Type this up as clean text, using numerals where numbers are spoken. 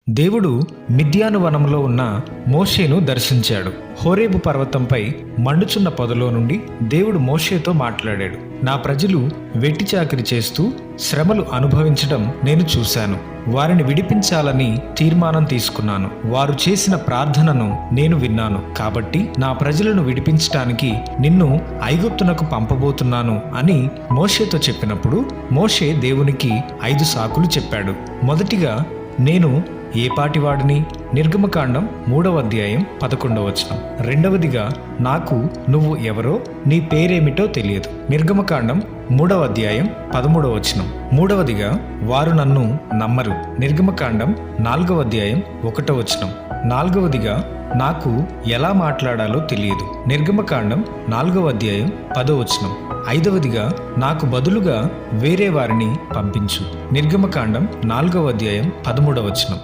దేవుడు మిద్యాను వనంలో ఉన్న మోషేను దర్శించాడు. హోరేబు పర్వతంపై మండుచున్న పొదలో నుండి దేవుడు మోషేతో మాట్లాడాడు. నా ప్రజలు వెట్టి చాకిరి చేస్తూ శ్రమలు అనుభవించడం నేను చూశాను. వారిని విడిపించాలని తీర్మానం తీసుకున్నాను. వారు చేసిన ప్రార్థనను నేను విన్నాను. కాబట్టి నా ప్రజలను విడిపించటానికి నిన్ను ఐగుప్తునకు పంపబోతున్నాను అని మోషేతో చెప్పినప్పుడు మోషే దేవునికి 5 సాకులు చెప్పాడు. మొదటిగా, నేను ఏపాటివాడిని? నిర్గమకాండం 3వ అధ్యాయం 11వ వచనం. రెండవదిగా, నాకు నువ్వు ఎవరో, నీ పేరేమిటో తెలియదు. నిర్గమకాండం 3వ అధ్యాయం 13వ వచనం. మూడవదిగా, వారు నన్ను నమ్మరు. నిర్గమకాండం 4వ అధ్యాయం 1వ వచనం. నాలుగవదిగా, నాకు ఎలా మాట్లాడాలో తెలియదు. నిర్గమకాండం 4వ అధ్యాయం 10వ వచనం. ఐదవదిగా, నాకు బదులుగా వేరే వారిని పంపించు. నిర్గమకాండం 4వ అధ్యాయం 13వ వచనం.